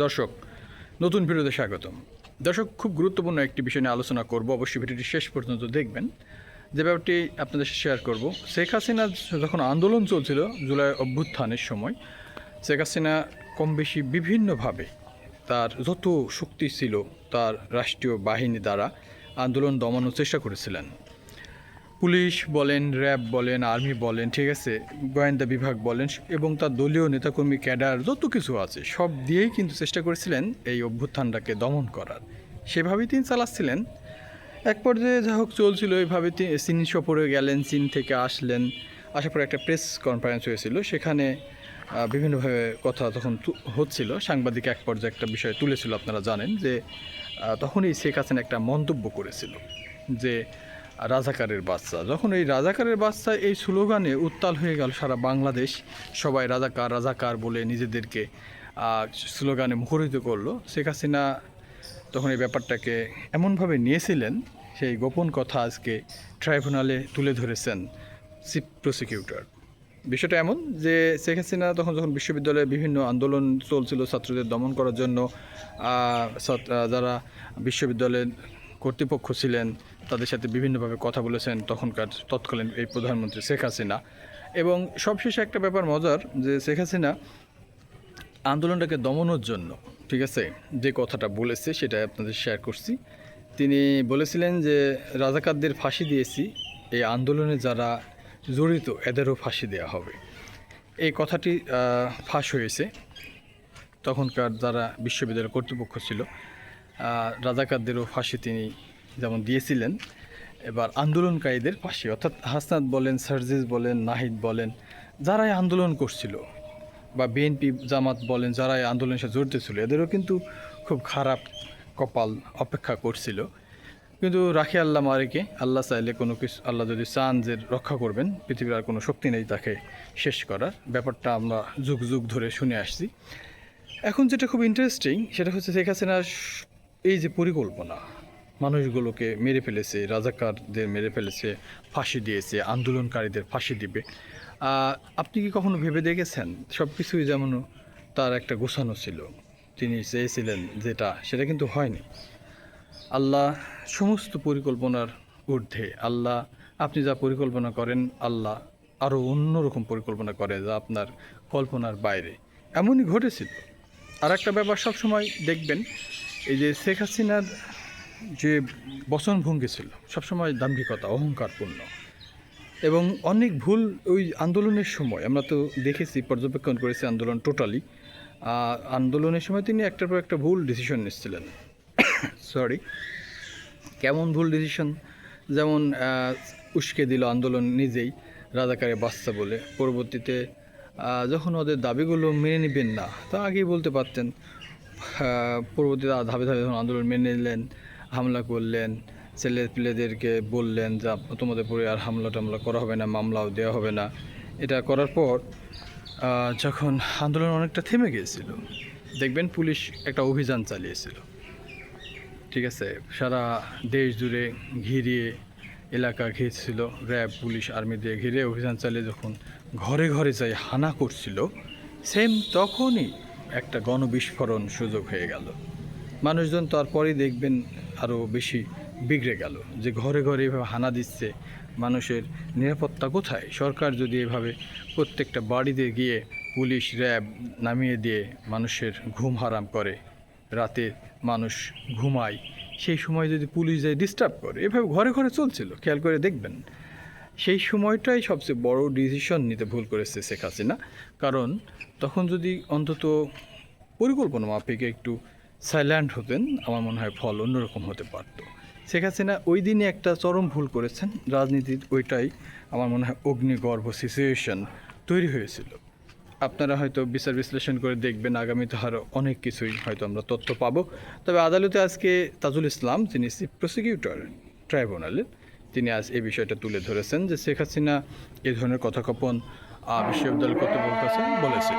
দর্শক, নতুন ভিডিওতে স্বাগতম। দর্শক, খুব গুরুত্বপূর্ণ একটি বিষয় নিয়ে আলোচনা করব, অবশ্যই ভিডিওটি শেষ পর্যন্ত দেখবেন। যে ব্যাপারটি আপনাদের সাথে শেয়ার করব, শেখ হাসিনা যখন আন্দোলন চলছিল জুলাই অভ্যুত্থানের সময়, শেখ হাসিনা কম বেশি বিভিন্নভাবে তার যত শক্তি ছিল তার রাষ্ট্রীয় বাহিনী দ্বারা আন্দোলন দমানোর চেষ্টা করেছিলেন। পুলিশ বলেন, র্যাব বলেন, আর্মি বলেন, ঠিক আছে, গোয়েন্দা বিভাগ বলেন, এবং তার দলীয় নেতাকর্মী ক্যাডার যত কিছু আছে সব দিয়েই কিন্তু চেষ্টা করেছিলেন এই অভ্যুত্থানটাকে দমন করার। সেভাবেই তিনি চালাচ্ছিলেন। এক পর্যায়ে যা হোক চলছিল এইভাবে। চীন সফরে গেলেন, চীন থেকে আসলেন, আসার পর একটা প্রেস কনফারেন্স হয়েছিল, সেখানে বিভিন্নভাবে কথা তখন হচ্ছিল। সাংবাদিক এক পর্যায়ে একটা বিষয় তুলেছিল, আপনারা জানেন যে তখনই শেখ হাসিনা একটা মন্তব্য করেছিল যে রাজাকারের বাচ্চা। যখন এই রাজাকারের বাচ্চা এই স্লোগানে উত্তাল হয়ে গেল সারা বাংলাদেশ, সবাই রাজাকার রাজাকার বলে নিজেদেরকে স্লোগানে মুখরিত করলো, শেখ হাসিনা তখন এই ব্যাপারটাকে এমনভাবে নিয়েছিলেন, সেই গোপন কথা আজকে ট্রাইব্যুনালে তুলে ধরেছেন চিফ প্রসিকিউটর। বিষয়টা এমন যে শেখ হাসিনা যখন বিশ্ববিদ্যালয়ে বিভিন্ন আন্দোলন চলছিল ছাত্রদের দমন করার জন্য, যারা বিশ্ববিদ্যালয়ের কর্তৃপক্ষ ছিলেন তাদের সাথে বিভিন্নভাবে কথা বলেছেন তখনকার তৎকালীন এই প্রধানমন্ত্রী শেখ হাসিনা। এবং সবশেষে একটা ব্যাপার মজার, যে শেখ হাসিনা আন্দোলনটাকে দমনের জন্য, ঠিক আছে, যে কথাটা বলেছে সেটা আপনাদের শেয়ার করছি। তিনি বলেছিলেন যে রাজাকারদের ফাঁসি দিয়েছি, এই আন্দোলনে যারা জড়িত এদেরও ফাঁসি দেওয়া হবে। এই কথাটি ফাঁস হয়েছে। তখনকার যারা বিশ্ববিদ্যালয়ের কর্তৃপক্ষ ছিল, রাজাকারদেরও ফাঁসি তিনি যেমন দিয়েছিলেন, এবার আন্দোলনকারীদের ফাঁসি, অর্থাৎ হাসনাত বলেন, সার্জিস বলেন, নাহিদ বলেন, যারাই আন্দোলন করছিল, বা বিএনপি জামাত বলেন, যারা এই আন্দোলনের সাথে জড়িত ছিল, এদেরও কিন্তু খুব খারাপ কপাল অপেক্ষা করছিল। কিন্তু রাখি আল্লাহ মারেকে, আল্লাহ চাইলে কোনো কিছু, আল্লাহ যদি চান যে রক্ষা করবেন, পৃথিবীর আর কোনো শক্তি নেই তাকে শেষ করার। ব্যাপারটা আমরা যুগ যুগ ধরে শুনে আসছি। এখন যেটা খুব ইন্টারেস্টিং সেটা হচ্ছে শেখ হাসিনার এই যে পরিকল্পনা, মানুষগুলোকে মেরে ফেলেছে, রাজাকারদের মেরে ফেলেছে, ফাঁসি দিয়েছে, আন্দোলনকারীদের ফাঁসি দিবে। আপনি কি কখনো ভেবে দেখেছেন সব কিছুই যেমন তার একটা গোছানো ছিল, তিনি চেয়েছিলেন যেটা, সেটা কিন্তু হয়নি। আল্লাহ সমস্ত পরিকল্পনার ঊর্ধ্বে। আল্লাহ, আপনি যা পরিকল্পনা করেন, আল্লাহ আরও অন্যরকম পরিকল্পনা করে যা আপনার কল্পনার বাইরে। এমনই ঘটেছিল। আর একটা ব্যাপার সবসময় দেখবেন, এই যে শেখ হাসিনার যে বচনভঙ্গি ছিল সবসময় দাম্ভিকতা, অহংকারপূর্ণ, এবং অনেক ভুল। ওই আন্দোলনের সময় আমরা তো দেখেছি, পর্যবেক্ষণ করেছি আন্দোলন টোটালি। আন্দোলনের সময় তিনি একটার পর একটা ভুল ডিসিশন নিচ্ছিলেন। সরি, কেমন ভুল ডিসিশন? যেমন উস্কে দিল আন্দোলন নিজেই রাজাকারের বাচ্চা বলে। পরবর্তীতে যখন ওদের দাবিগুলো মেনে নেবেন না, তা আগেই বলতে পারতেন। পরবর্তীতে ধাপে ধাপে যখন আন্দোলন মেনে নিলেন, হামলা করলেন, ছেলে পিলেদেরকে বললেন যে তোমাদের পরে আর হামলা টামলা করা হবে না, মামলাও দেওয়া হবে না। এটা করার পর যখন আন্দোলন অনেকটা থেমে গিয়েছিল, দেখবেন পুলিশ একটা অভিযান চালিয়েছিল, ঠিক আছে, সারা দেশ জুড়ে ঘিরিয়ে, এলাকা ঘিরছিল, র্যাব, পুলিশ, আর্মি দিয়ে ঘিরে অভিযান চালিয়ে যখন ঘরে ঘরে যাই হানা করছিল, সেম তখনই একটা গণবিস্ফোরণ সুযোগ হয়ে গেল। মানুষজন তারপরেই দেখবেন আরও বেশি বিগড়ে গেল, যে ঘরে ঘরে এভাবে হানা দিচ্ছে, মানুষের নিরাপত্তা কোথায়? সরকার যদি এভাবে প্রত্যেকটা বাড়িতে গিয়ে পুলিশ, র্যাব নামিয়ে দিয়ে মানুষের ঘুম হারাম করে, রাতে মানুষ ঘুমায়, সেই সময় যদি পুলিশ যায় ডিস্টার্ব করে, এভাবে ঘরে ঘরে চলছিল, খেয়াল করে দেখবেন। সেই সময়টাই সবচেয়ে বড় ডিসিশন নিতে ভুল করেছে শেখ হাসিনা। কারণ তখন যদি অন্তত পরিকল্পনা মাফিক একটু সাইলেন্ট হতেন, আমার মনে হয় ফল অন্যরকম হতে পারত। শেখ হাসিনা ওই দিনে একটা চরম ভুল করেছেন রাজনীতির, ওইটাই আমার মনে হয় অগ্নিগর্ভ সিচুয়েশন তৈরি হয়েছিল। আপনারা হয়তো বিচার বিশ্লেষণ করে দেখবেন, আগামীতে আরও অনেক কিছুই হয়তো আমরা তথ্য পাবো। তবে আদালতে আজকে তাজুল ইসলাম, যিনি চিফ প্রসিকিউটর ট্রাইব্যুনালের, তিনি আজ এই বিষয়টা তুলে ধরেছেন যে শেখ হাসিনা এই ধরনের কথাকপন বিশ্ববিদ্যালয় কর্তৃপক্ষের কাছে বলেছিল।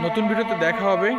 নতুন ভিডিওতে দেখা হবে।